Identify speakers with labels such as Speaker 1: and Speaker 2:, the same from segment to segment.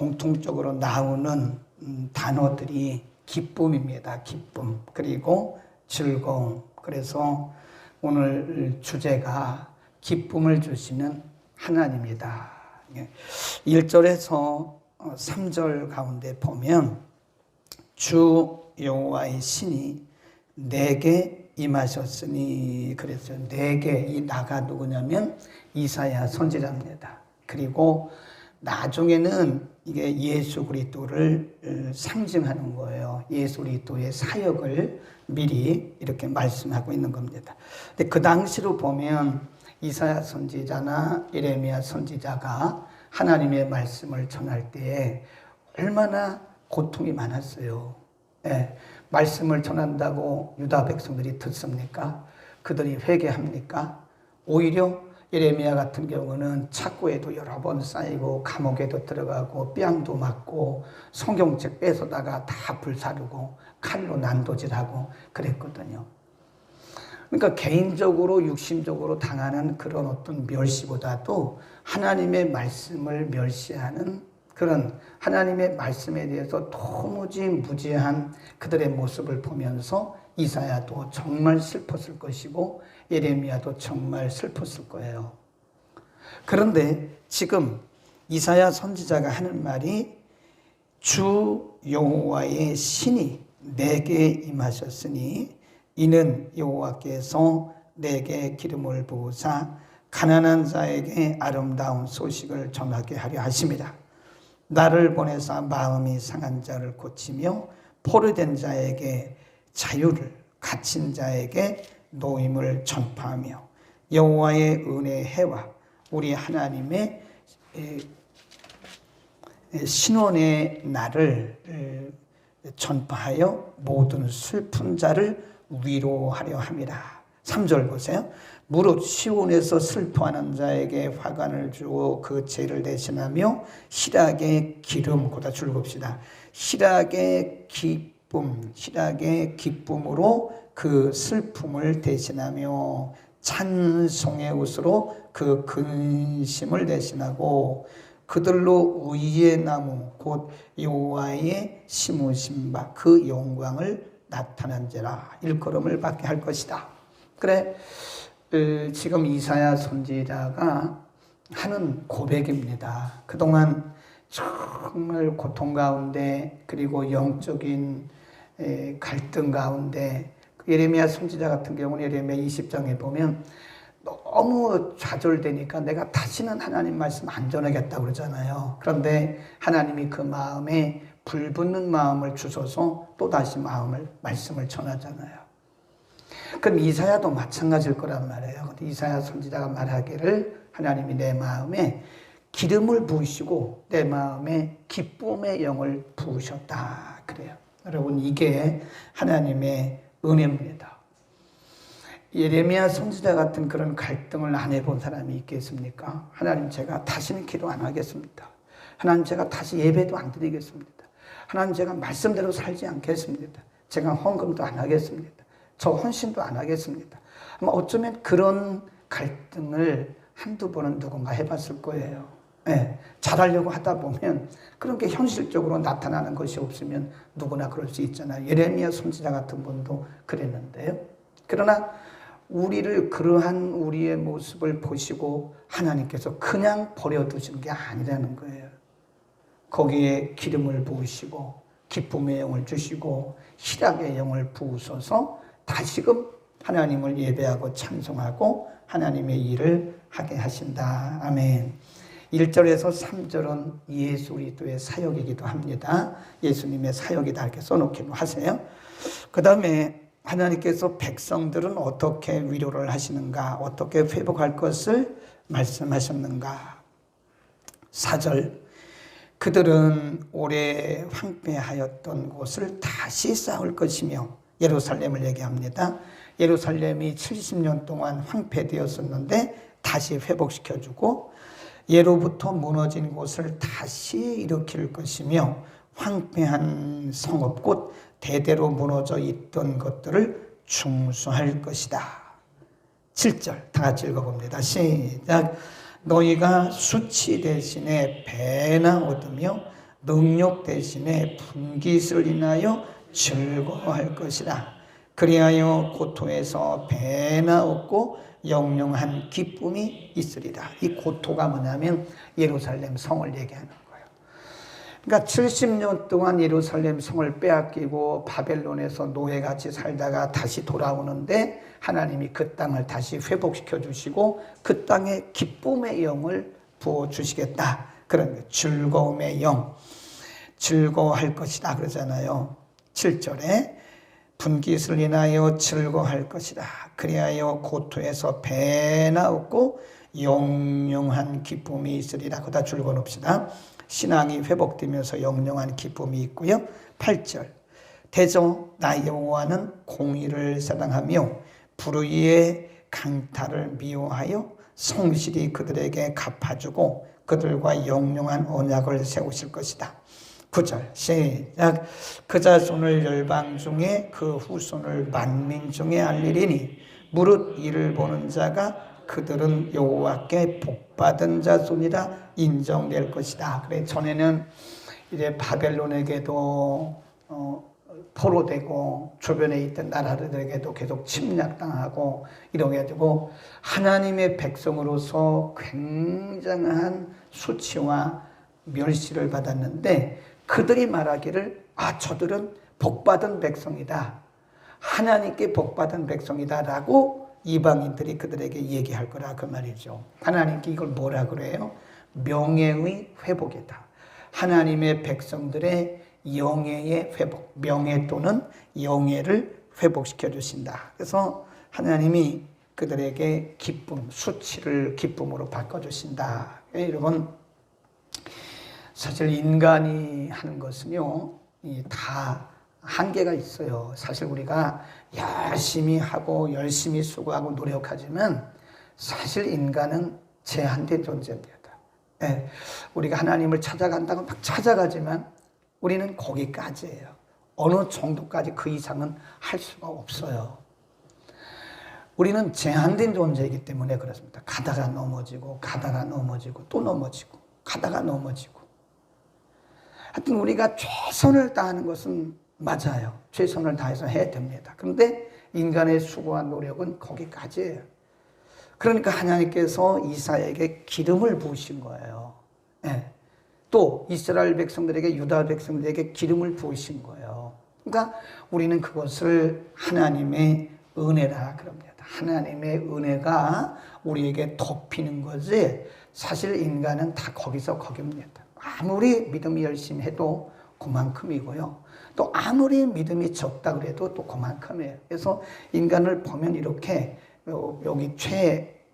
Speaker 1: 공통적으로 나오는 단어들이 기쁨입니다. 기쁨. 그리고 즐거움. 그래서 오늘 주제가 기쁨을 주시는 하나님이다. 1절에서 3절 가운데 보면 주 여호와의 신이 내게 임하셨으니 그랬어요. 내게, 이 나가 누구냐면 이사야 선지자입니다. 그리고 나중에는 이게 예수 그리스도를 상징하는 거예요. 예수 그리스도의 사역을 미리 이렇게 말씀하고 있는 겁니다. 근데 그 당시로 보면 이사야 선지자나 예레미야 선지자가 하나님의 말씀을 전할 때에 얼마나 고통이 많았어요. 예, 말씀을 전한다고 유다 백성들이 듣습니까? 그들이 회개합니까? 오히려 예레미야 같은 경우는 착고에도 여러 번 쌓이고 감옥에도 들어가고 뺨도 맞고 성경책 뺏어다가 다 불사르고 칼로 난도질하고 그랬거든요. 그러니까 개인적으로 육신적으로 당하는 그런 어떤 멸시보다도 하나님의 말씀을 멸시하는 그런 하나님의 말씀에 대해서 도무지 무지한 그들의 모습을 보면서 이사야도 정말 슬펐을 것이고 예레미야도 정말 슬펐을 거예요. 그런데 지금 이사야 선지자가 하는 말이 주 여호와의 신이 내게 임하셨으니 이는 여호와께서 내게 기름을 부으사 가난한 자에게 아름다운 소식을 전하게 하려 하심이라. 나를 보내사 마음이 상한 자를 고치며 포로된 자에게 자유를, 갇힌 자에게 노임을 전파하며 여호와의 은혜의 해와 우리 하나님의 신원의 날을 전파하여 모든 슬픈 자를 위로하려 함이라. 3절 보세요. 무릇 시온에서 슬퍼하는 자에게 화관을 주어 그 죄를 대신하며 희락의 기름, 보다 줄봅시다. 희락의 기쁨, 희락의 기쁨으로 그 슬픔을 대신하며 찬송의 웃으로 그 근심을 대신하고 그들로 의의 나무 곧 여호와의 심으신 바 그 영광을 나타난지라. 일컬음을 받게 할 것이다. 그래, 지금 이사야 선지자가 하는 고백입니다. 그동안 정말 고통 가운데 그리고 영적인 갈등 가운데 예레미야 선지자 같은 경우는 예레미야 20장에 보면 너무 좌절되니까 내가 다시는 하나님 말씀 안 전하겠다고 그러잖아요. 그런데 하나님이 그 마음에 불붙는 마음을 주셔서 또다시 말씀을 전하잖아요. 그럼 이사야도 마찬가지일 거란 말이에요. 근데 이사야 선지자가 말하기를 하나님이 내 마음에 기름을 부으시고 내 마음에 기쁨의 영을 부으셨다 그래요. 여러분, 이게 하나님의 은혜입니다. 예레미야 선지자 같은 그런 갈등을 안 해본 사람이 있겠습니까? 하나님, 제가 다시는 기도 안 하겠습니다. 하나님, 제가 다시 예배도 안 드리겠습니다. 하나님, 제가 말씀대로 살지 않겠습니다. 제가 헌금도 안 하겠습니다. 저 헌신도 안 하겠습니다. 아마 어쩌면 그런 갈등을 한두 번은 누군가 해봤을 거예요. 네, 잘하려고 하다 보면 그런 게 현실적으로 나타나는 것이 없으면 누구나 그럴 수 있잖아요. 예레미야 선지자 같은 분도 그랬는데요. 그러나 우리를 그러한 우리의 모습을 보시고 하나님께서 그냥 버려두신 게 아니라는 거예요. 거기에 기름을 부으시고 기쁨의 영을 주시고 희락의 영을 부으셔서 다시금 하나님을 예배하고 찬송하고 하나님의 일을 하게 하신다. 아멘. 1절에서 3절은 예수 그리스도의 사역이기도 합니다. 예수님의 사역이다 이렇게 써놓기도 하세요. 그 다음에 하나님께서 백성들은 어떻게 위로를 하시는가, 어떻게 회복할 것을 말씀하셨는가. 4절, 그들은 오래 황폐하였던 곳을 다시 쌓을 것이며, 예루살렘을 얘기합니다. 예루살렘이 70년 동안 황폐되었었는데 다시 회복시켜주고, 예로부터 무너진 곳을 다시 일으킬 것이며, 황폐한 성읍 곧 대대로 무너져 있던 것들을 중수할 것이다. 7절 다 같이 읽어봅니다. 시작. 너희가 수치 대신에 배나 얻으며 능욕 대신에 분깃을 인하여 즐거워할 것이라. 그리하여 고토에서 배나 얻고 영영한 기쁨이 있으리라. 이 고토가 뭐냐면 예루살렘 성을 얘기하는 거예요. 그러니까 70년 동안 예루살렘 성을 빼앗기고 바벨론에서 노예같이 살다가 다시 돌아오는데 하나님이 그 땅을 다시 회복시켜 주시고 그 땅에 기쁨의 영을 부어주시겠다. 그런 거예요. 즐거움의 영, 즐거워할 것이다 그러잖아요. 7절에 분깃을 인하여 즐거워할 것이다. 그리하여 고토에서 배나 얻고 영영한 기쁨이 있으리라. 거기다 줄거 놓읍시다. 신앙이 회복되면서 영영한 기쁨이 있고요. 8절 대저 나 여호와는 공의를 사랑하며 불의의 강탈을 미워하여 성실히 그들에게 갚아주고 그들과 영영한 언약을 세우실 것이다. 9절 시작. 그 자손을 열방 중에 그 후손을 만민 중에 알리리니 무릇 이를 보는 자가 그들은 여호와께 복받은 자손이라 인정될 것이다. 그래 전에는 이제 바벨론에게도 포로되고 주변에 있던 나라들에게도 계속 침략당하고 이러게 가지고 하나님의 백성으로서 굉장한 수치와 멸시를 받았는데 그들이 말하기를 저들은 복받은 백성이다. 하나님께 복받은 백성이다라고 이방인들이 그들에게 얘기할 거라 그 말이죠. 하나님께 이걸 뭐라 그래요? 명예의 회복이다. 하나님의 백성들의 영예의 회복, 명예 또는 영예를 회복시켜 주신다. 그래서 하나님이 그들에게 기쁨, 수치를 기쁨으로 바꿔주신다. 여러분, 사실 인간이 하는 것은요, 다 한계가 있어요. 사실 우리가 열심히 하고 열심히 수고하고 노력하지만 사실 인간은 제한된 존재입니다. 네, 우리가 하나님을 찾아간다고 막 찾아가지만 우리는 거기까지예요. 어느 정도까지 그 이상은 할 수가 없어요. 우리는 제한된 존재이기 때문에 그렇습니다. 가다가 넘어지고 가다가 넘어지고 또 넘어지고 가다가 넘어지고. 하여튼 우리가 최선을 다하는 것은 맞아요. 최선을 다해서 해야 됩니다. 그런데 인간의 수고와 노력은 거기까지예요. 그러니까 하나님께서 이사야에게 기름을 부으신 거예요. 네. 또 이스라엘 백성들에게 유다 백성들에게 기름을 부으신 거예요. 그러니까 우리는 그것을 하나님의 은혜라 그럽니다. 하나님의 은혜가 우리에게 덮이는 거지 사실 인간은 다 거기서 거깁니다. 아무리 믿음이 열심히 해도 그만큼이고요. 또 아무리 믿음이 적다 그래도 또 그만큼이에요. 그래서 인간을 보면 이렇게 여기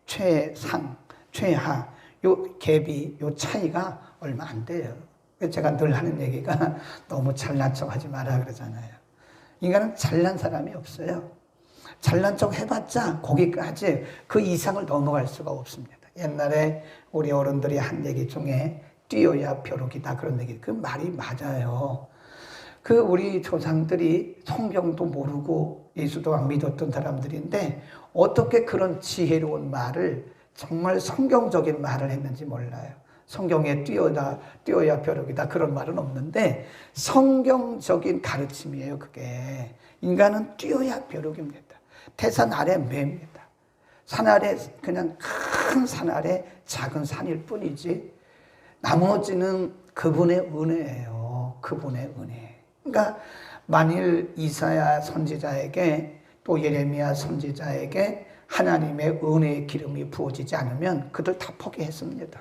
Speaker 1: 최상, 최하 요 갭이 요 차이가 얼마 안 돼요. 제가 늘 하는 얘기가 너무 잘난 척 하지 마라 그러잖아요. 인간은 잘난 사람이 없어요. 잘난 척 해봤자 거기까지 그 이상을 넘어갈 수가 없습니다. 옛날에 우리 어른들이 한 얘기 중에 뛰어야 벼룩이다 그런 얘기, 그 말이 맞아요. 그 우리 조상들이 성경도 모르고 예수도 안 믿었던 사람들인데 어떻게 그런 지혜로운 말을 정말 성경적인 말을 했는지 몰라요. 성경에 뛰어야 벼룩이다 그런 말은 없는데 성경적인 가르침이에요. 그게 인간은 뛰어야 벼룩입니다. 태산 아래 매입니다. 산 아래 그냥 큰 산 아래 작은 산일 뿐이지 나머지는 그분의 은혜예요. 그분의 은혜. 그러니까 만일 이사야 선지자에게 또 예레미야 선지자에게 하나님의 은혜의 기름이 부어지지 않으면 그들 다 포기했습니다.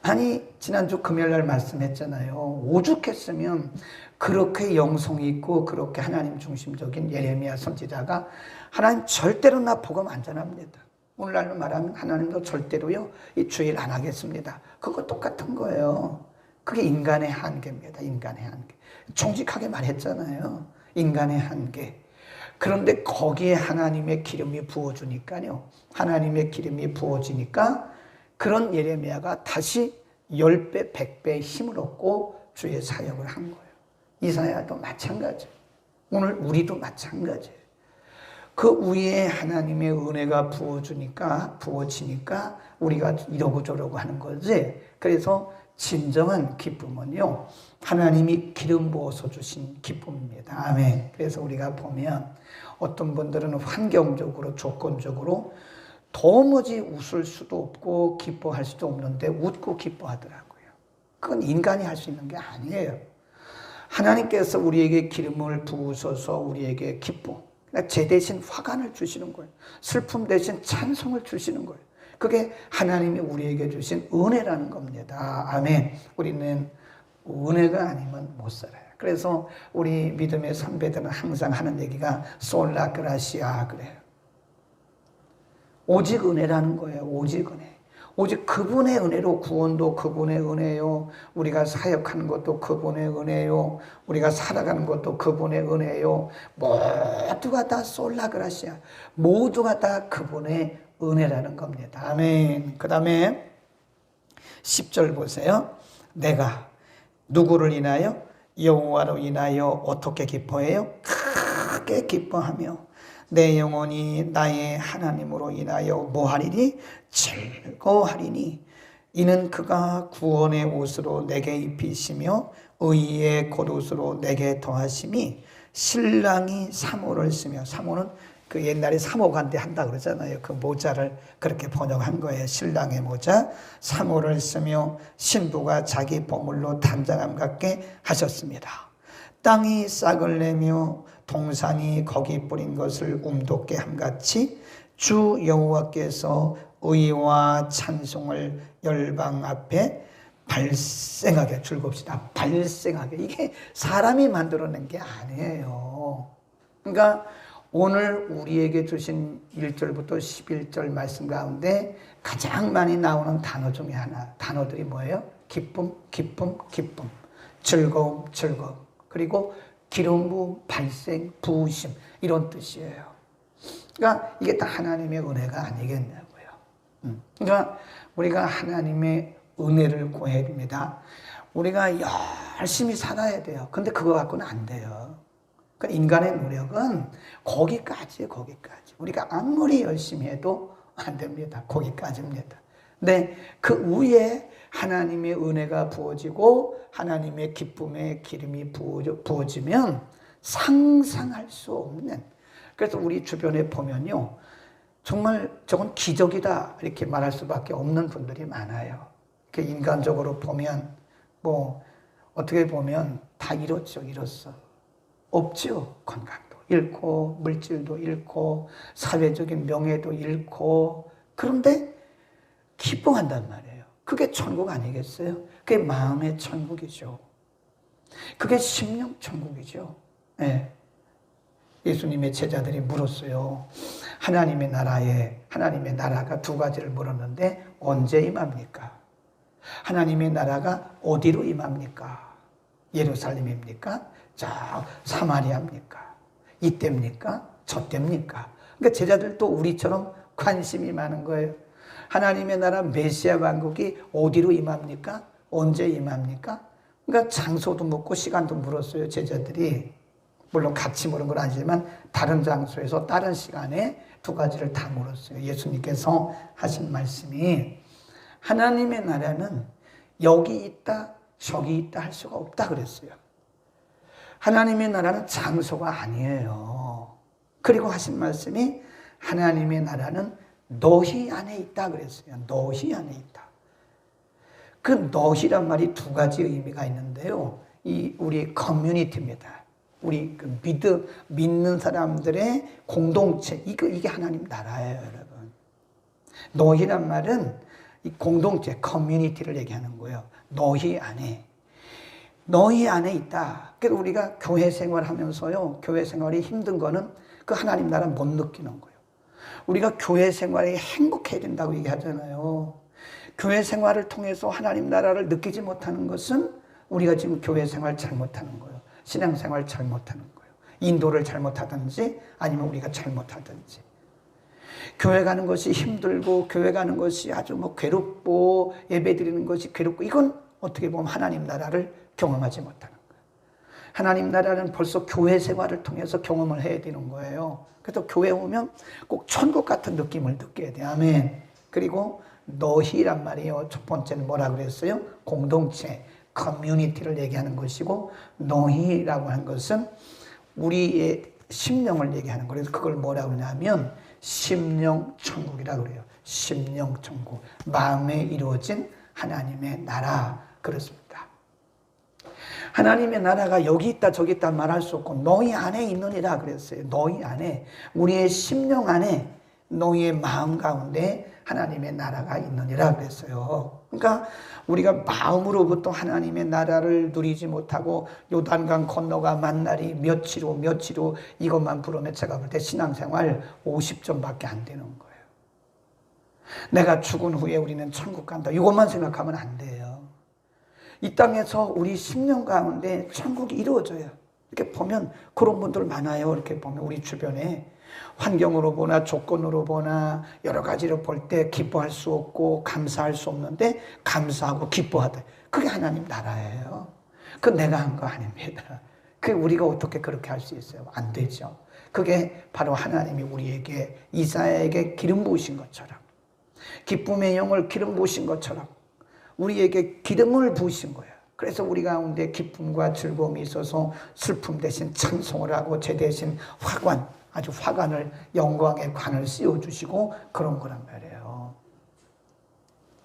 Speaker 1: 아니 지난주 금요일날 말씀했잖아요. 오죽했으면 그렇게 영성이 있고 그렇게 하나님 중심적인 예레미야 선지자가 하나님 절대로 나 복음 안 전합니다. 오늘날로 말하면 하나님도 절대로요 이 주일 안 하겠습니다. 그거 똑같은 거예요. 그게 인간의 한계입니다. 인간의 한계. 정직하게 말했잖아요. 인간의 한계. 그런데 거기에 하나님의 기름이 부어주니까요. 하나님의 기름이 부어지니까 그런 예레미야가 다시 10배, 100배의 힘을 얻고 주의 사역을 한 거예요. 이사야도 마찬가지예요. 오늘 우리도 마찬가지예요. 그 위에 하나님의 은혜가 부어지니까 우리가 이러고 저러고 하는 거지. 그래서 진정한 기쁨은요, 하나님이 기름 부어서 주신 기쁨입니다. 아멘. 그래서 우리가 보면 어떤 분들은 환경적으로, 조건적으로 도무지 웃을 수도 없고 기뻐할 수도 없는데 웃고 기뻐하더라고요. 그건 인간이 할 수 있는 게 아니에요. 하나님께서 우리에게 기름을 부으셔서 우리에게 기쁨, 제 대신 화관을 주시는 거예요. 슬픔 대신 찬송을 주시는 거예요. 그게 하나님이 우리에게 주신 은혜라는 겁니다. 아멘. 우리는 은혜가 아니면 못 살아요. 그래서 우리 믿음의 선배들은 항상 하는 얘기가 솔라 그라시아 그래요. 오직 은혜라는 거예요. 오직 은혜. 오직 그분의 은혜로 구원도 그분의 은혜요. 우리가 사역하는 것도 그분의 은혜요. 우리가 살아가는 것도 그분의 은혜요. 모두가 다 솔라 그라시아. 모두가 다 그분의 은혜라는 겁니다. 아멘. 그 다음에 10절 보세요. 내가 누구를 인하여? 여호와로 인하여 어떻게 기뻐해요? 크게 기뻐하며 내 영혼이 나의 하나님으로 인하여 뭐하리니? 즐거워하리니 이는 그가 구원의 옷으로 내게 입히시며 의의 겉옷으로 내게 더하심이 신랑이 사모를 쓰며, 사모는 그 옛날에 사모관대 한다 그러잖아요. 그 모자를 그렇게 번역한 거예요. 신랑의 모자. 사모를 쓰며 신부가 자기 보물로 단장함 같게 하셨습니다. 땅이 싹을 내며 동산이 거기 뿌린 것을 움돋게 함같이 주 여호와께서 의와 찬송을 열방 앞에 발생하게, 즐겁시다. 발생하게. 이게 사람이 만들어낸 게 아니에요. 그러니까 오늘 우리에게 주신 1절부터 11절 말씀 가운데 가장 많이 나오는 단어 중에 하나, 단어들이 뭐예요? 기쁨, 기쁨, 기쁨, 즐거움, 즐거움, 그리고 기름 부음, 발생, 부으심, 이런 뜻이에요. 그러니까 이게 다 하나님의 은혜가 아니겠냐고요. 그러니까 우리가 하나님의 은혜를 구해야 됩니다. 우리가 열심히 살아야 돼요. 근데 그거 갖고는 안 돼요. 그러니까 인간의 노력은 거기까지예요, 거기까지. 우리가 아무리 열심히 해도 안 됩니다. 거기까지입니다. 근데 그 위에 하나님의 은혜가 부어지고 하나님의 기쁨의 기름이 부어지면 상상할 수 없는, 그래서 우리 주변에 보면요, 정말 저건 기적이다 이렇게 말할 수밖에 없는 분들이 많아요. 인간적으로 보면 뭐 어떻게 보면 다 잃었죠, 잃었어. 없죠. 건강도 잃고 물질도 잃고 사회적인 명예도 잃고, 그런데 기뻐한단 말이에요. 그게 천국 아니겠어요? 그게 마음의 천국이죠. 그게 심령 천국이죠. 네. 예수님의 제자들이 물었어요. 하나님의 나라가 두 가지를 물었는데 언제 임합니까? 하나님의 나라가 어디로 임합니까? 예루살렘입니까? 자, 사마리아입니까? 이때입니까? 저때입니까? 그러니까 제자들도 우리처럼 관심이 많은 거예요. 하나님의 나라 메시아 왕국이 어디로 임합니까? 언제 임합니까? 그러니까 장소도 묻고 시간도 물었어요, 제자들이. 물론 같이 물은 건 아니지만 다른 장소에서 다른 시간에 두 가지를 다 물었어요. 예수님께서 하신 말씀이 하나님의 나라는 여기 있다, 저기 있다 할 수가 없다 그랬어요. 하나님의 나라는 장소가 아니에요. 그리고 하신 말씀이 하나님의 나라는 너희 안에 있다 그랬어요. 너희 안에 있다. 그 너희란 말이 두 가지 의미가 있는데요. 이 우리 커뮤니티입니다. 우리 그 믿는 사람들의 공동체, 이게 하나님 나라예요, 여러분. 너희란 말은 이 공동체, 커뮤니티를 얘기하는 거예요. 너희 안에 있다. 그래서 우리가 교회 생활하면서요, 교회 생활이 힘든 거는 그 하나님 나라 못 느끼는 거예요. 우리가 교회 생활이 행복해야 된다고 얘기하잖아요. 교회 생활을 통해서 하나님 나라를 느끼지 못하는 것은 우리가 지금 교회 생활 잘못하는 거예요. 신앙생활 잘못하는 거예요. 인도를 잘못하든지 아니면 우리가 잘못하든지. 교회 가는 것이 힘들고 교회 가는 것이 아주 괴롭고 예배 드리는 것이 괴롭고, 이건 어떻게 보면 하나님 나라를 경험하지 못하는 거예요. 하나님 나라는 벌써 교회 생활을 통해서 경험을 해야 되는 거예요. 그래서 교회 오면 꼭 천국 같은 느낌을 느껴야 돼요. 아멘. 그리고 너희란 말이에요. 첫 번째는 뭐라 그랬어요? 공동체, 커뮤니티를 얘기하는 것이고, 너희라고 하는 것은 우리의 심령을 얘기하는 거예요. 그래서 그걸 뭐라고 하냐면 심령천국이라고 그래요. 심령천국, 마음에 이루어진 하나님의 나라, 그렇습니다. 하나님의 나라가 여기 있다 저기 있다 말할 수 없고 너희 안에 있느니라 그랬어요. 너희 안에, 우리의 심령 안에, 너희의 마음 가운데 하나님의 나라가 있느니라 그랬어요. 그러니까 우리가 마음으로부터 하나님의 나라를 누리지 못하고 요단강 건너가 만날이 며칠 후 이것만 부르면 제가 볼 때 신앙생활 50점밖에 안 되는 거예요. 내가 죽은 후에 우리는 천국 간다, 이것만 생각하면 안 돼요. 이 땅에서 우리 심령 가운데 천국이 이루어져요. 이렇게 보면 그런 분들 많아요. 이렇게 보면 우리 주변에 환경으로 보나 조건으로 보나 여러 가지로 볼 때 기뻐할 수 없고 감사할 수 없는데 감사하고 기뻐하다. 그게 하나님 나라예요. 그 내가 한 거 아닙니다. 그 우리가 어떻게 그렇게 할 수 있어요? 안 되죠. 그게 바로 하나님이 우리에게, 이사야에게 기름 부으신 것처럼, 기쁨의 영을 기름 부으신 것처럼 우리에게 기름을 부으신 거예요. 그래서 우리 가운데 기쁨과 즐거움이 있어서 슬픔 대신 찬송을 하고 제 대신 화관, 아주 화관을, 영광의 관을 씌워주시고 그런 거란 말이에요.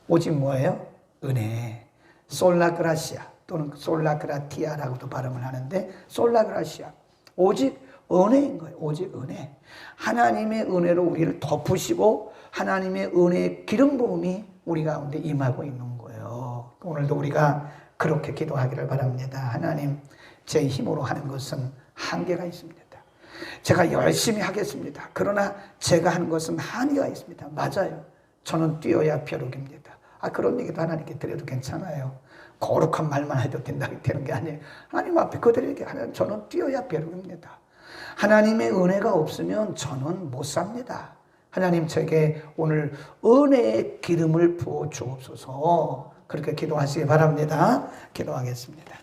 Speaker 1: 오직 뭐예요? 은혜. 솔라그라시아 또는 솔라그라티아라고도 발음을 하는데 솔라그라시아. 오직 은혜인 거예요. 오직 은혜. 하나님의 은혜로 우리를 덮으시고 하나님의 은혜의 기름 부음이 우리 가운데 임하고 있는 거예요. 오늘도 우리가 그렇게 기도하기를 바랍니다. 하나님, 제 힘으로 하는 것은 한계가 있습니다. 제가 열심히 하겠습니다. 그러나 제가 하는 것은 한계가 있습니다. 맞아요. 저는 뛰어야 벼룩입니다. 그런 얘기도 하나님께 드려도 괜찮아요. 거룩한 말만 해도 된다고 되는 게 아니에요. 하나님 앞에 그대로 얘기하면 저는 뛰어야 벼룩입니다. 하나님의 은혜가 없으면 저는 못 삽니다. 하나님, 제게 오늘 은혜의 기름을 부어 주옵소서. 그렇게 기도하시기 바랍니다. 기도하겠습니다.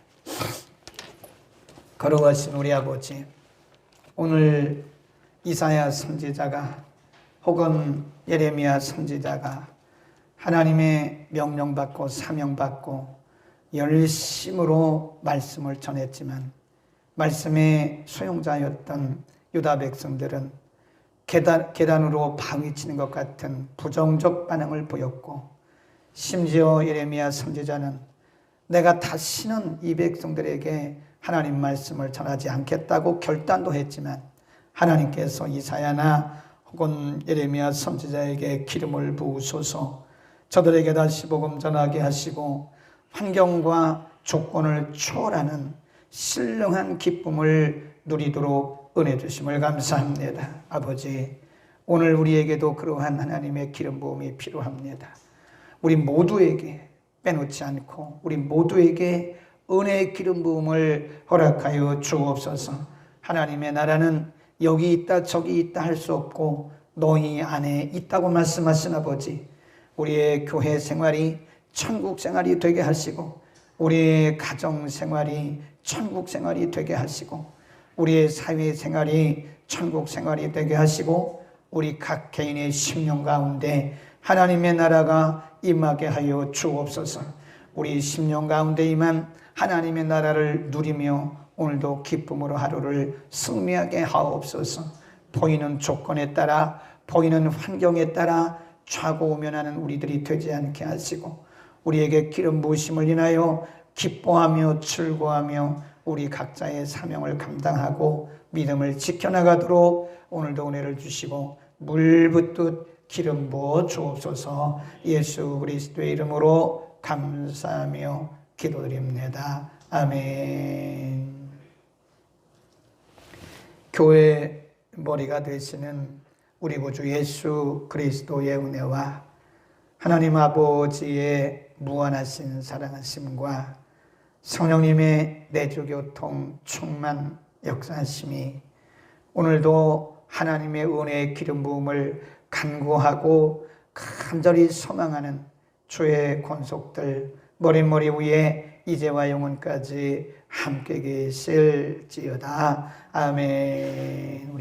Speaker 1: 거룩하신 우리 아버지, 오늘 이사야 선지자가 혹은 예레미야 선지자가 하나님의 명령받고 사명받고 열심으로 말씀을 전했지만 말씀의 소용자였던 유다 백성들은 계단으로 방위치는 것 같은 부정적 반응을 보였고, 심지어 예레미야 선지자는 내가 다시는 이 백성들에게 하나님 말씀을 전하지 않겠다고 결단도 했지만 하나님께서 이사야나 혹은 예레미야 선지자에게 기름을 부으소서 저들에게 다시 복음 전하게 하시고 환경과 조건을 초월하는 신령한 기쁨을 누리도록 은혜 주심을 감사합니다. 아버지, 오늘 우리에게도 그러한 하나님의 기름 부음이 필요합니다. 우리 모두에게 빼놓지 않고 우리 모두에게 은혜의 기름 부음을 허락하여 주옵소서. 하나님의 나라는 여기 있다 저기 있다 할 수 없고 너희 안에 있다고 말씀하신 아버지, 우리의 교회 생활이 천국 생활이 되게 하시고 우리의 가정 생활이 천국 생활이 되게 하시고 우리의 사회 생활이 천국 생활이 되게 하시고 우리 각 개인의 심령 가운데 하나님의 나라가 임하게 하여 주옵소서. 우리 심령 가운데 임한 하나님의 나라를 누리며 오늘도 기쁨으로 하루를 승리하게 하옵소서. 보이는 조건에 따라 보이는 환경에 따라 좌고우면하는 우리들이 되지 않게 하시고 우리에게 기름 부으심을 인하여 기뻐하며 즐거워하며 우리 각자의 사명을 감당하고 믿음을 지켜나가도록 오늘도 은혜를 주시고 물붓듯 기름 부어 주옵소서. 예수 그리스도의 이름으로 감사하며 기도드립니다. 아멘. 교회 머리가 되시는 우리 구주 예수 그리스도의 은혜와 하나님 아버지의 무한하신 사랑하심과 성령님의 내주교통 충만 역사하심이 오늘도 하나님의 은혜의 기름 부음을 간구하고 간절히 소망하는 주의 권속들 머리 위에 이제와 영원까지 함께 계실지어다. 아멘.